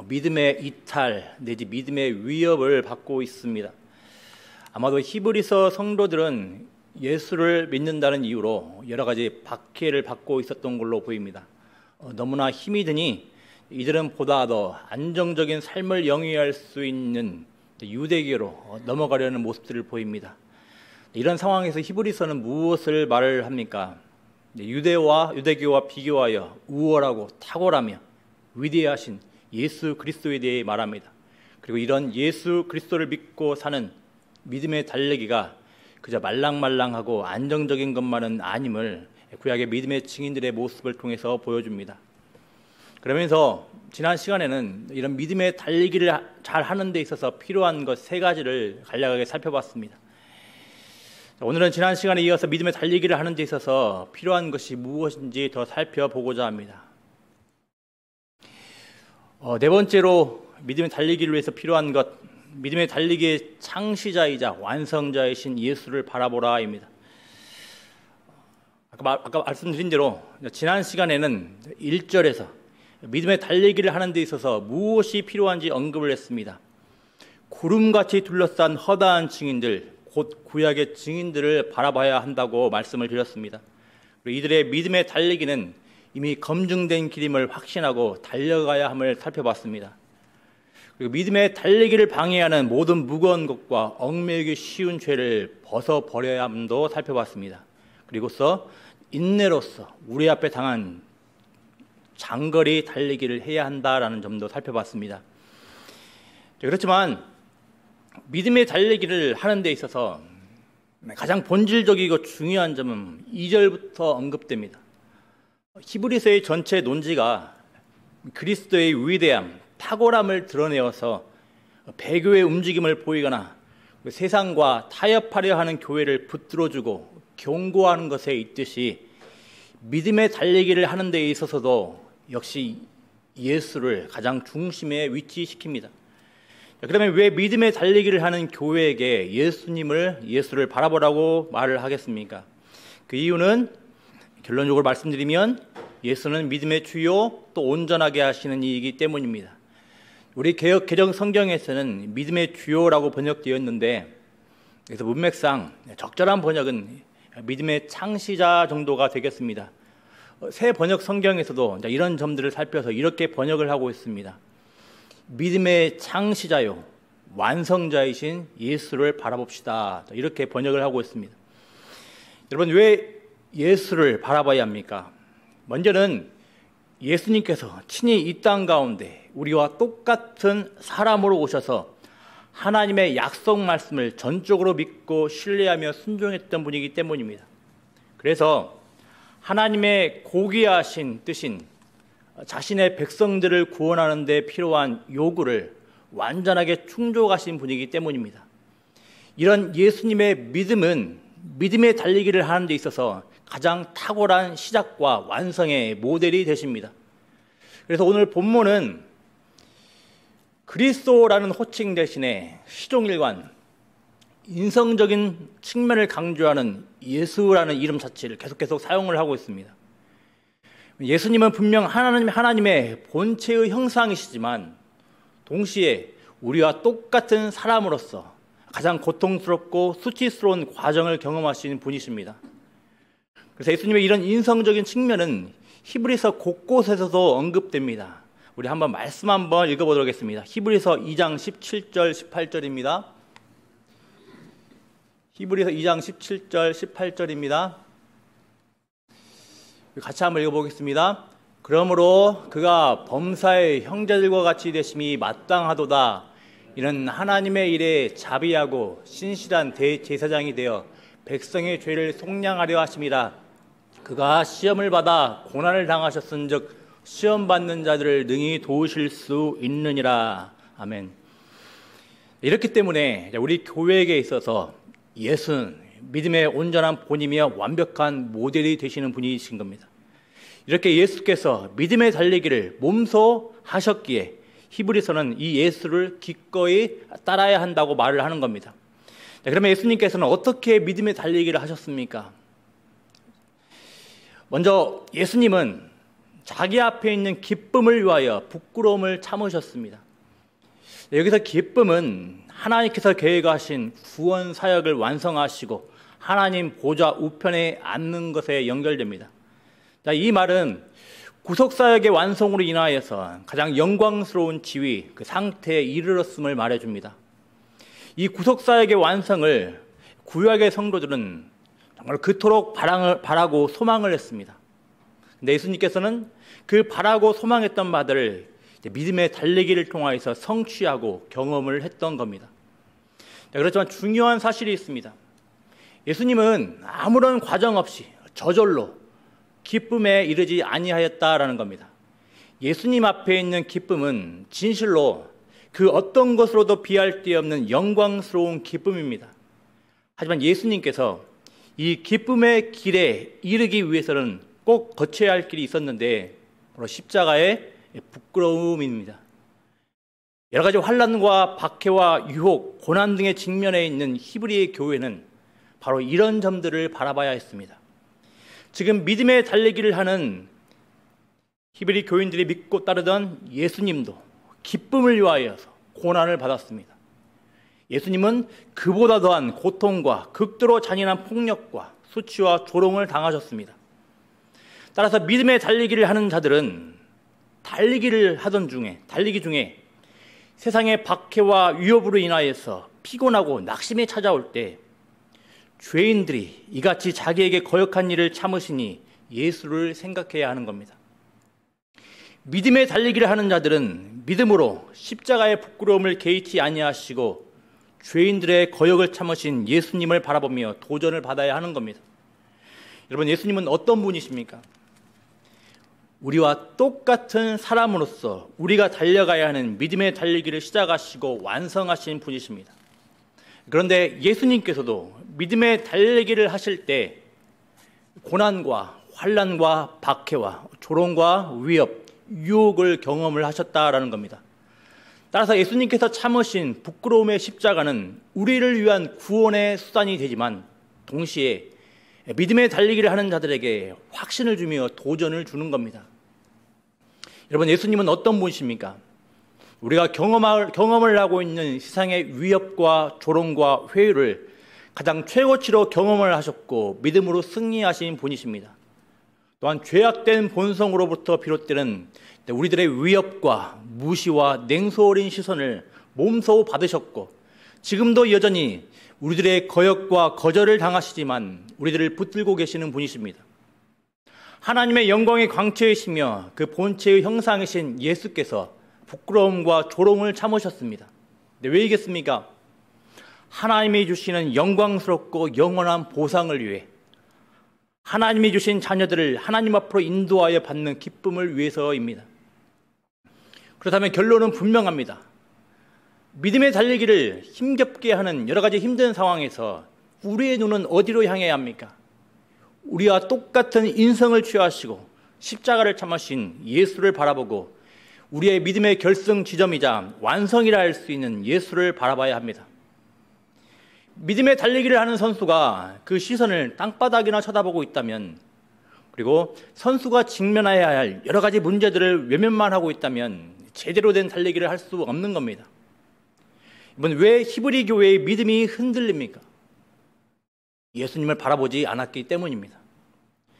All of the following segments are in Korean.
믿음의 이탈 내지 믿음의 위협을 받고 있습니다. 아마도 히브리서 성도들은 예수를 믿는다는 이유로 여러 가지 박해를 받고 있었던 걸로 보입니다. 너무나 힘이 드니 이들은 보다 더 안정적인 삶을 영위할 수 있는 유대교로 넘어가려는 모습들을 보입니다. 이런 상황에서 히브리서는 무엇을 말을 합니까? 유대교와 비교하여 우월하고 탁월하며 위대하신 예수 그리스도에 대해 말합니다. 그리고 이런 예수 그리스도를 믿고 사는 믿음의 달리기가 그저 말랑말랑하고 안정적인 것만은 아님을 구약의 믿음의 증인들의 모습을 통해서 보여줍니다. 그러면서 지난 시간에는 이런 믿음의 달리기를 잘 하는 데 있어서 필요한 것 세 가지를 간략하게 살펴봤습니다. 오늘은 지난 시간에 이어서 믿음의 달리기를 하는 데 있어서 필요한 것이 무엇인지 더 살펴보고자 합니다. 네 번째로 믿음의 달리기를 위해서 필요한 것, 믿음의 달리기의 창시자이자 완성자이신 예수를 바라보라입니다. 아까 말씀드린 대로 지난 시간에는 1절에서 믿음의 달리기를 하는 데 있어서 무엇이 필요한지 언급을 했습니다. 구름같이 둘러싼 허다한 증인들, 곧 구약의 증인들을 바라봐야 한다고 말씀을 드렸습니다. 그리고 이들의 믿음의 달리기는 이미 검증된 길임을 확신하고 달려가야 함을 살펴봤습니다. 그리고 믿음의 달리기를 방해하는 모든 무거운 것과 얽매이기 쉬운 죄를 벗어버려야 함도 살펴봤습니다. 그리고서 인내로서 우리 앞에 당한 장거리 달리기를 해야 한다라는 점도 살펴봤습니다. 그렇지만 믿음의 달리기를 하는 데 있어서 가장 본질적이고 중요한 점은 2절부터 언급됩니다. 히브리서의 전체 논지가 그리스도의 위대함, 탁월함을 드러내어서 배교의 움직임을 보이거나 세상과 타협하려 하는 교회를 붙들어주고 경고하는 것에 있듯이 믿음의 달리기를 하는 데 있어서도 역시 예수를 가장 중심에 위치시킵니다. 그러면 왜 믿음의 달리기를 하는 교회에게 예수를 바라보라고 말을 하겠습니까? 그 이유는 결론적으로 말씀드리면 예수는 믿음의 주요 또 온전하게 하시는 이이기 때문입니다. 우리 개역 개정 성경에서는 믿음의 주요라고 번역되었는데 그래서 문맥상 적절한 번역은 믿음의 창시자 정도가 되겠습니다. 새 번역 성경에서도 이런 점들을 살펴서 이렇게 번역을 하고 있습니다. 믿음의 창시자요 완성자이신 예수를 바라봅시다. 이렇게 번역을 하고 있습니다. 여러분, 왜 예수를 바라봐야 합니까? 먼저는 예수님께서 친히 이 땅 가운데 우리와 똑같은 사람으로 오셔서 하나님의 약속 말씀을 전적으로 믿고 신뢰하며 순종했던 분이기 때문입니다. 그래서 하나님의 고귀하신 뜻인 자신의 백성들을 구원하는 데 필요한 요구를 완전하게 충족하신 분이기 때문입니다. 이런 예수님의 믿음은 믿음의 달리기를 하는 데 있어서 가장 탁월한 시작과 완성의 모델이 되십니다. 그래서 오늘 본문은 그리스도라는 호칭 대신에 시종일관 인성적인 측면을 강조하는 예수라는 이름 자체를 계속 사용을 하고 있습니다. 예수님은 분명 하나님의 본체의 형상이시지만 동시에 우리와 똑같은 사람으로서 가장 고통스럽고 수치스러운 과정을 경험하시는 분이십니다. 그래서 예수님의 이런 인성적인 측면은 히브리서 곳곳에서도 언급됩니다. 우리 한번 말씀 한번 읽어보도록 하겠습니다. 히브리서 2장 17절 18절입니다. 히브리서 2장 17절 18절입니다. 같이 한번 읽어보겠습니다. 그러므로 그가 범사의 형제들과 같이 되심이 마땅하도다. 이는 하나님의 일에 자비하고 신실한 대제사장이 되어 백성의 죄를 속량하려 하심이라. 그가 시험을 받아 고난을 당하셨은즉 시험 받는 자들을 능히 도우실 수 있느니라. 아멘. 이렇기 때문에 우리 교회에게 있어서 예수는 믿음의 온전한 본이며 완벽한 모델이 되시는 분이신 겁니다. 이렇게 예수께서 믿음의 달리기를 몸소 하셨기에 히브리서는 이 예수를 기꺼이 따라야 한다고 말을 하는 겁니다. 그러면 예수님께서는 어떻게 믿음의 달리기를 하셨습니까? 먼저 예수님은 자기 앞에 있는 기쁨을 위하여 부끄러움을 참으셨습니다. 여기서 기쁨은 하나님께서 계획하신 구원 사역을 완성하시고 하나님 보좌 우편에 앉는 것에 연결됩니다. 이 말은 구속사역의 완성으로 인하여서 가장 영광스러운 지위, 그 상태에 이르렀음을 말해줍니다. 이 구속사역의 완성을 구약의 성도들은 정말 그토록 바라고 소망을 했습니다. 근데 예수님께서는 그 바라고 소망했던 바들을 믿음의 달리기를 통하여서 성취하고 경험을 했던 겁니다. 그렇지만 중요한 사실이 있습니다. 예수님은 아무런 과정 없이 저절로 기쁨에 이르지 아니하였다라는 겁니다. 예수님 앞에 있는 기쁨은 진실로 그 어떤 것으로도 비할 데 없는 영광스러운 기쁨입니다. 하지만 예수님께서 이 기쁨의 길에 이르기 위해서는 꼭 거쳐야 할 길이 있었는데 바로 십자가의 부끄러움입니다. 여러 가지 환난과 박해와 유혹, 고난 등의 직면에 있는 히브리의 교회는 바로 이런 점들을 바라봐야 했습니다. 지금 믿음의 달리기를 하는 히브리 교인들이 믿고 따르던 예수님도 기쁨을 위하여서 고난을 받았습니다. 예수님은 그보다 더한 고통과 극도로 잔인한 폭력과 수치와 조롱을 당하셨습니다. 따라서 믿음의 달리기를 하는 자들은 달리기 중에 세상의 박해와 위협으로 인하여서 피곤하고 낙심이 찾아올 때 죄인들이 이같이 자기에게 거역한 일을 참으시니 예수를 생각해야 하는 겁니다. 믿음의 달리기를 하는 자들은 믿음으로 십자가의 부끄러움을 개의치 아니하시고 죄인들의 거역을 참으신 예수님을 바라보며 도전을 받아야 하는 겁니다. 여러분, 예수님은 어떤 분이십니까? 우리와 똑같은 사람으로서 우리가 달려가야 하는 믿음의 달리기를 시작하시고 완성하신 분이십니다. 그런데 예수님께서도 믿음의 달리기를 하실 때 고난과 환난과 박해와 조롱과 위협, 유혹을 경험을 하셨다라는 겁니다. 따라서 예수님께서 참으신 부끄러움의 십자가는 우리를 위한 구원의 수단이 되지만 동시에 믿음의 달리기를 하는 자들에게 확신을 주며 도전을 주는 겁니다. 여러분, 예수님은 어떤 분이십니까? 우리가 경험을 하고 있는 세상의 위협과 조롱과 회유를 가장 최고치로 경험을 하셨고 믿음으로 승리하신 분이십니다. 또한 죄악된 본성으로부터 비롯되는 우리들의 위협과 무시와 냉소 어린 시선을 몸소 받으셨고 지금도 여전히 우리들의 거역과 거절을 당하시지만 우리들을 붙들고 계시는 분이십니다. 하나님의 영광의 광채이시며 그 본체의 형상이신 예수께서 부끄러움과 조롱을 참으셨습니다. 근데 왜 이겠습니까? 하나님이 주시는 영광스럽고 영원한 보상을 위해, 하나님이 주신 자녀들을 하나님 앞으로 인도하여 받는 기쁨을 위해서입니다. 그렇다면 결론은 분명합니다. 믿음의 달리기를 힘겹게 하는 여러 가지 힘든 상황에서 우리의 눈은 어디로 향해야 합니까? 우리와 똑같은 인성을 취하시고 십자가를 참으신 예수를 바라보고 우리의 믿음의 결승 지점이자 완성이라 할 수 있는 예수를 바라봐야 합니다. 믿음의 달리기를 하는 선수가 그 시선을 땅바닥이나 쳐다보고 있다면, 그리고 선수가 직면해야 할 여러 가지 문제들을 외면만 하고 있다면 제대로 된 달리기를 할 수 없는 겁니다. 이번 왜 히브리 교회의 믿음이 흔들립니까? 예수님을 바라보지 않았기 때문입니다.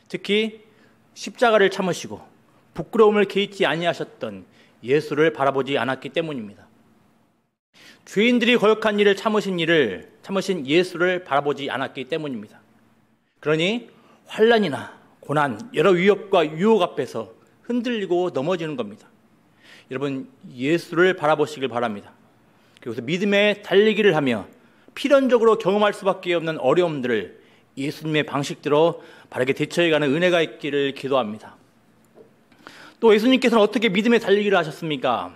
특히 십자가를 참으시고 부끄러움을 개의치 아니하셨던 예수를 바라보지 않았기 때문입니다. 죄인들이 거역한 일을 참으신 예수를 바라보지 않았기 때문입니다. 그러니 환난이나 고난, 여러 위협과 유혹 앞에서 흔들리고 넘어지는 겁니다. 여러분, 예수를 바라보시길 바랍니다. 그래서 믿음의 달리기를 하며 필연적으로 경험할 수밖에 없는 어려움들을 예수님의 방식대로 바르게 대처해가는 은혜가 있기를 기도합니다. 또 예수님께서는 어떻게 믿음의 달리기를 하셨습니까?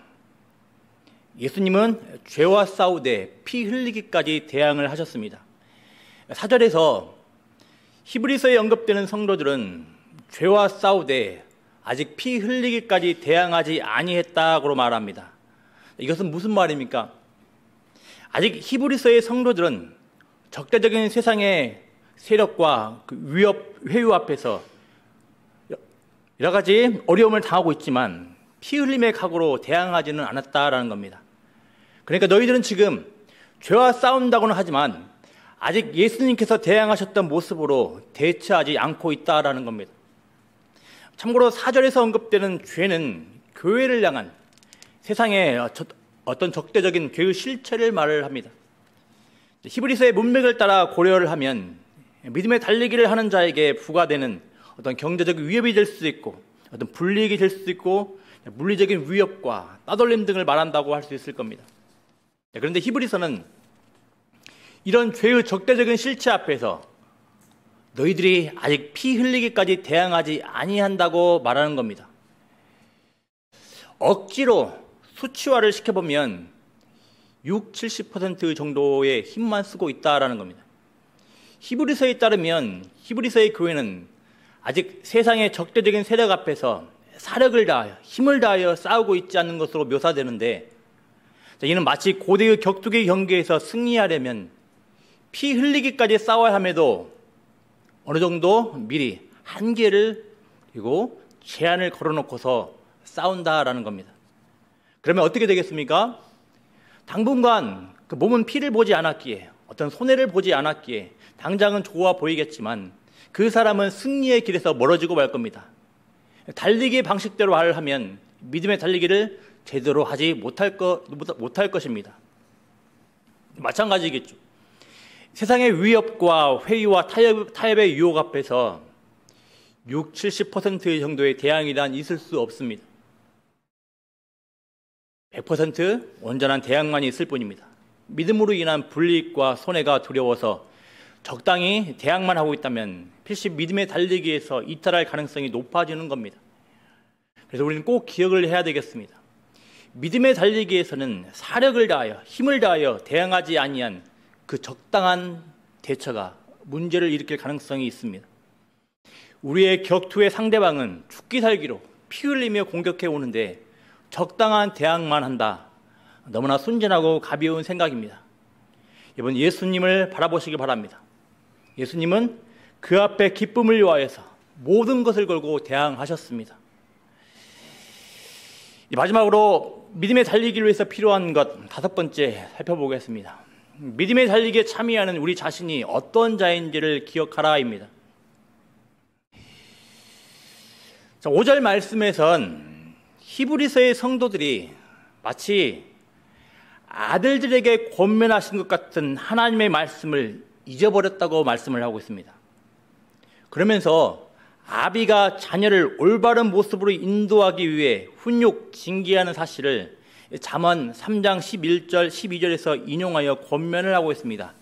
예수님은 죄와 싸우되 피 흘리기까지 대항을 하셨습니다. 4절에서 히브리서에 언급되는 성도들은 죄와 싸우되 아직 피 흘리기까지 대항하지 아니했다고 말합니다. 이것은 무슨 말입니까? 아직 히브리서의 성도들은 적대적인 세상의 세력과 그 위협, 회유 앞에서 여러 가지 어려움을 당하고 있지만 피 흘림의 각오로 대항하지는 않았다라는 겁니다. 그러니까 너희들은 지금 죄와 싸운다고는 하지만 아직 예수님께서 대항하셨던 모습으로 대처하지 않고 있다라는 겁니다. 참고로 4절에서 언급되는 죄는 교회를 향한 세상의 어떤 적대적인 죄의 실체를 말을 합니다. 히브리서의 문맥을 따라 고려를 하면 믿음의 달리기를 하는 자에게 부과되는 어떤 경제적 위협이 될 수도 있고 어떤 불이익이 될 수도 있고 물리적인 위협과 따돌림 등을 말한다고 할 수 있을 겁니다. 그런데 히브리서는 이런 죄의 적대적인 실체 앞에서 너희들이 아직 피 흘리기까지 대항하지 아니한다고 말하는 겁니다. 억지로 수치화를 시켜보면 60-70% 정도의 힘만 쓰고 있다라는 겁니다. 히브리서에 따르면 히브리서의 교회는 아직 세상의 적대적인 세력 앞에서 사력을 다하여 힘을 다하여 싸우고 있지 않는 것으로 묘사되는데, 이는 마치 고대의 격투기 경기에서 승리하려면 피 흘리기까지 싸워야 함에도 어느 정도 미리 한계를 그리고 제한을 걸어놓고서 싸운다라는 겁니다. 그러면 어떻게 되겠습니까? 당분간 그 몸은 피를 보지 않았기에 어떤 손해를 보지 않았기에 당장은 좋아 보이겠지만 그 사람은 승리의 길에서 멀어지고 말 겁니다. 달리기의 방식대로 말을 하면 믿음의 달리기를 제대로 하지 못할 것입니다. 마찬가지겠죠. 세상의 위협과 회의와 타협의 유혹 앞에서 60-70% 정도의 대항이란 있을 수 없습니다. 100% 온전한 대항만이 있을 뿐입니다. 믿음으로 인한 불이익과 손해가 두려워서 적당히 대항만 하고 있다면 필시 믿음의 달리기에서 이탈할 가능성이 높아지는 겁니다. 그래서 우리는 꼭 기억을 해야 되겠습니다. 믿음의 달리기에서는 사력을 다하여 힘을 다하여 대항하지 아니한 그 적당한 대처가 문제를 일으킬 가능성이 있습니다. 우리의 격투의 상대방은 죽기 살기로 피 흘리며 공격해 오는데 적당한 대항만 한다. 너무나 순진하고 가벼운 생각입니다. 이번 예수님을 바라보시기 바랍니다. 예수님은 그 앞에 기쁨을 위하여서 모든 것을 걸고 대항하셨습니다. 마지막으로 믿음의 달리기를 위해서 필요한 것 5번째 살펴보겠습니다. 믿음의 달리기에 참여하는 우리 자신이 어떤 자인지를 기억하라입니다. 5절 말씀에선 히브리서의 성도들이 마치 아들들에게 권면하신 것 같은 하나님의 말씀을 잊어버렸다고 말씀을 하고 있습니다. 그러면서 아비가 자녀를 올바른 모습으로 인도하기 위해 훈육, 징계하는 사실을 잠언 3장 11절, 12절에서 인용하여 권면을 하고 있습니다.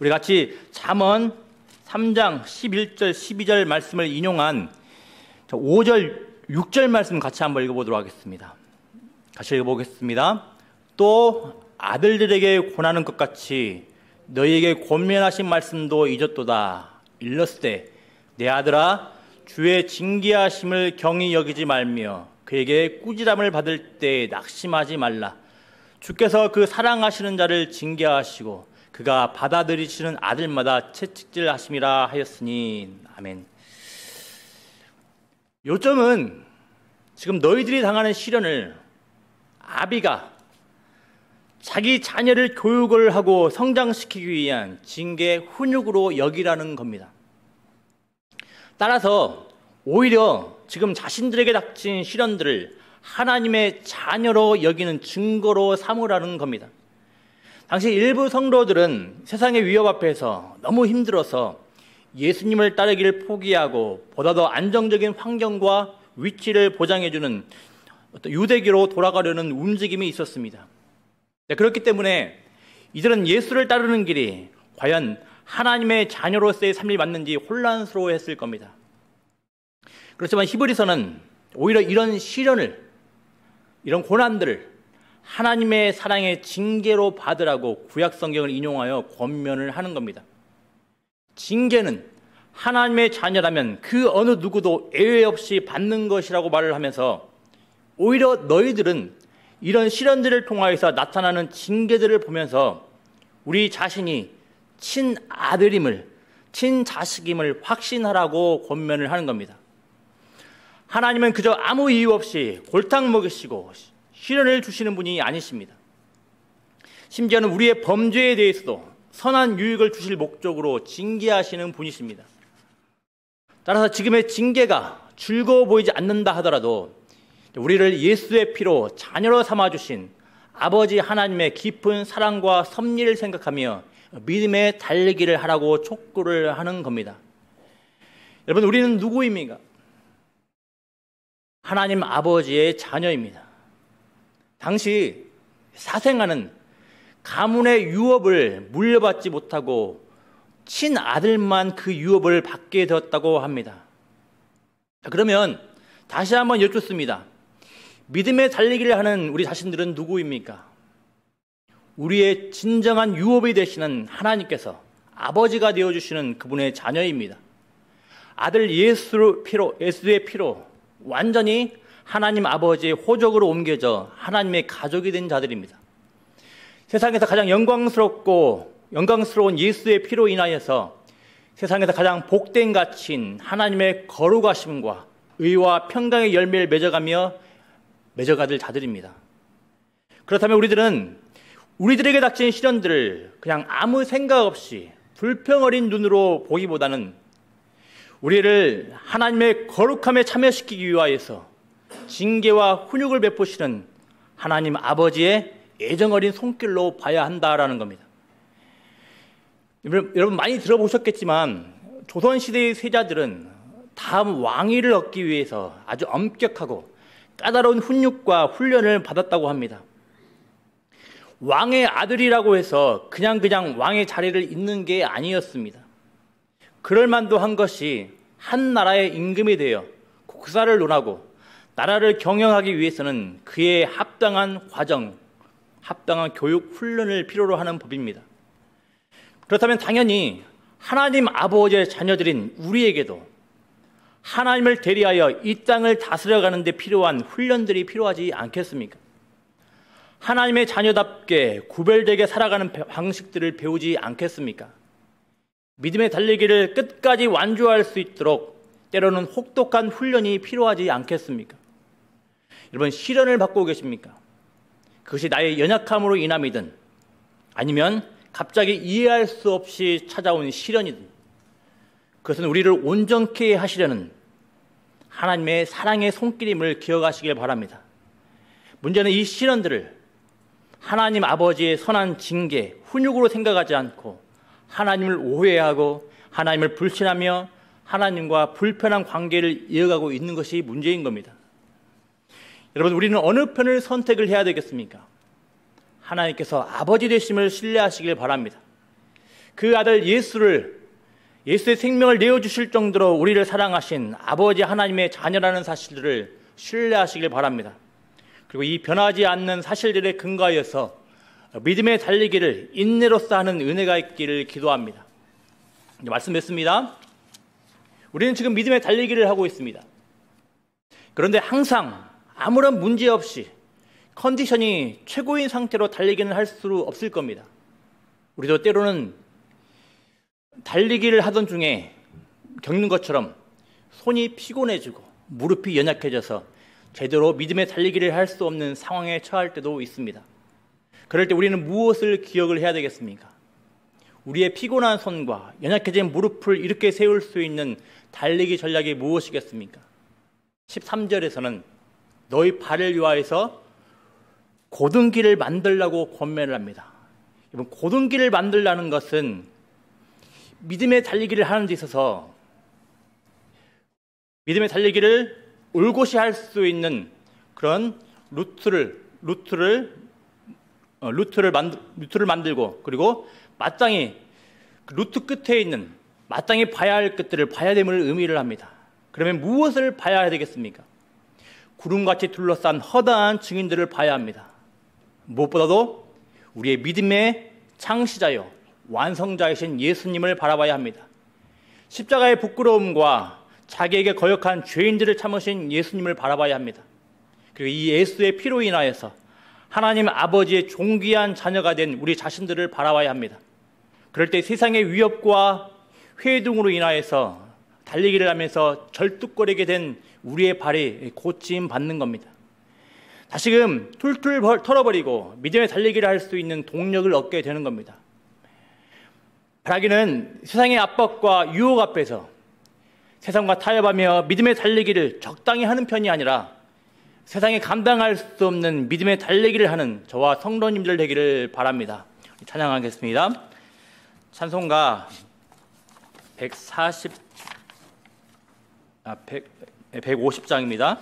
우리 같이 잠언 3장 11절, 12절 말씀을 인용한 5절, 6절 말씀 같이 한번 읽어보도록 하겠습니다. 같이 읽어보겠습니다. 또 아들들에게 권하는 것 같이 너희에게 권면하신 말씀도 잊었도다. 일렀으되 내 아들아 주의 징계하심을 경히 여기지 말며 그에게 꾸지람을 받을 때 낙심하지 말라. 주께서 그 사랑하시는 자를 징계하시고 그가 받아들이시는 아들마다 채찍질하심이라 하였으니. 아멘. 요점은 지금 너희들이 당하는 시련을 아비가 자기 자녀를 교육을 하고 성장시키기 위한 징계, 훈육으로 여기라는 겁니다. 따라서 오히려 지금 자신들에게 닥친 시련들을 하나님의 자녀로 여기는 증거로 삼으라는 겁니다. 당시 일부 성도들은 세상의 위협 앞에서 너무 힘들어서 예수님을 따르기를 포기하고 보다 더 안정적인 환경과 위치를 보장해주는 어떤 유대교로 돌아가려는 움직임이 있었습니다. 그렇기 때문에 이들은 예수를 따르는 길이 과연 하나님의 자녀로서의 삶이 맞는지 혼란스러워했을 겁니다. 그렇지만 히브리서는 오히려 이런 시련을, 이런 고난들을 하나님의 사랑의 징계로 받으라고 구약 성경을 인용하여 권면을 하는 겁니다. 징계는 하나님의 자녀라면 그 어느 누구도 예외 없이 받는 것이라고 말을 하면서 오히려 너희들은 이런 시련들을 통하여서 나타나는 징계들을 보면서 우리 자신이 친아들임을, 친자식임을 확신하라고 권면을 하는 겁니다. 하나님은 그저 아무 이유 없이 골탕 먹이시고 시련을 주시는 분이 아니십니다. 심지어는 우리의 범죄에 대해서도 선한 유익을 주실 목적으로 징계하시는 분이십니다. 따라서 지금의 징계가 즐거워 보이지 않는다 하더라도 우리를 예수의 피로 자녀로 삼아주신 아버지 하나님의 깊은 사랑과 섭리를 생각하며 믿음의 달리기를 하라고 촉구를 하는 겁니다. 여러분, 우리는 누구입니까? 하나님 아버지의 자녀입니다. 당시 사생아는 가문의 유업을 물려받지 못하고 친아들만 그 유업을 받게 되었다고 합니다. 그러면 다시 한번 여쭙습니다. 믿음의 달리기를 하는 우리 자신들은 누구입니까? 우리의 진정한 유업이 되시는 하나님께서 아버지가 되어주시는 그분의 자녀입니다. 아들 예수의 피로 완전히 하나님 아버지의 호적으로 옮겨져 하나님의 가족이 된 자들입니다. 세상에서 가장 영광스러운 예수의 피로 인하여서 세상에서 가장 복된 가치인 하나님의 거룩하심과 의와 평강의 열매를 맺어가들 자들입니다. 그렇다면 우리들은 우리들에게 닥친 시련들을 그냥 아무 생각 없이 불평어린 눈으로 보기보다는 우리를 하나님의 거룩함에 참여시키기 위하여서 징계와 훈육을 베푸시는 하나님 아버지의 애정어린 손길로 봐야 한다라는 겁니다. 여러분 많이 들어보셨겠지만 조선시대의 세자들은 다음 왕위를 얻기 위해서 아주 엄격하고 까다로운 훈육과 훈련을 받았다고 합니다. 왕의 아들이라고 해서 그냥 왕의 자리를 잇는 게 아니었습니다. 그럴 만도 한 것이 한 나라의 임금이 되어 국사를 논하고 나라를 경영하기 위해서는 그에 합당한 과정, 합당한 교육 훈련을 필요로 하는 법입니다. 그렇다면 당연히 하나님 아버지의 자녀들인 우리에게도 하나님을 대리하여 이 땅을 다스려가는 데 필요한 훈련들이 필요하지 않겠습니까? 하나님의 자녀답게 구별되게 살아가는 방식들을 배우지 않겠습니까? 믿음의 달리기를 끝까지 완주할 수 있도록 때로는 혹독한 훈련이 필요하지 않겠습니까? 여러분, 시련을 받고 계십니까? 그것이 나의 연약함으로 인함이든 아니면 갑자기 이해할 수 없이 찾아온 시련이든 그것은 우리를 온전케 하시려는 하나님의 사랑의 손길임을 기억하시길 바랍니다. 문제는 이 시련들을 하나님 아버지의 선한 징계, 훈육으로 생각하지 않고 하나님을 오해하고 하나님을 불신하며 하나님과 불편한 관계를 이어가고 있는 것이 문제인 겁니다. 여러분, 우리는 어느 편을 선택을 해야 되겠습니까? 하나님께서 아버지 되심을 신뢰하시길 바랍니다. 그 아들 예수의 생명을 내어주실 정도로 우리를 사랑하신 아버지 하나님의 자녀라는 사실들을 신뢰하시길 바랍니다. 그리고 이 변하지 않는 사실들에 근거하여서 믿음의 달리기를 인내로써 하는 은혜가 있기를 기도합니다. 말씀했습니다. 우리는 지금 믿음의 달리기를 하고 있습니다. 그런데 항상 아무런 문제 없이 컨디션이 최고인 상태로 달리기는 할 수 없을 겁니다. 우리도 때로는 달리기를 하던 중에 겪는 것처럼 손이 피곤해지고 무릎이 연약해져서 제대로 믿음의 달리기를 할 수 없는 상황에 처할 때도 있습니다. 그럴 때 우리는 무엇을 기억을 해야 되겠습니까? 우리의 피곤한 손과 연약해진 무릎을 이렇게 세울 수 있는 달리기 전략이 무엇이겠습니까? 13절에서는 너희 발을 위하여서 고등길을 만들라고 권면을 합니다. 여러분, 고등길을 만들라는 것은 믿음의 달리기를 하는 데 있어서 믿음의 달리기를 올곧이 할 수 있는 그런 루트를 만들고 그리고 마땅히 루트 끝에 있는 마땅히 봐야 할 것들을 봐야 됨을 의미를 합니다. 그러면 무엇을 봐야 되겠습니까? 구름같이 둘러싼 허다한 증인들을 봐야 합니다. 무엇보다도 우리의 믿음의 창시자요 완성자이신 예수님을 바라봐야 합니다. 십자가의 부끄러움과 자기에게 거역한 죄인들을 참으신 예수님을 바라봐야 합니다. 그리고 이 예수의 피로 인하여서 하나님 아버지의 존귀한 자녀가 된 우리 자신들을 바라봐야 합니다. 그럴 때 세상의 위협과 회둥으로 인하여서 달리기를 하면서 절뚝거리게 된 우리의 발이 고침 받는 겁니다. 다시금 툴툴 털어버리고 믿음의 달리기를 할 수 있는 동력을 얻게 되는 겁니다. 바라기는 세상의 압박과 유혹 앞에서 세상과 타협하며 믿음의 달리기를 적당히 하는 편이 아니라 세상에 감당할 수 없는 믿음의 달리기를 하는 저와 성도님들 되기를 바랍니다. 찬양하겠습니다. 찬송가 150장입니다.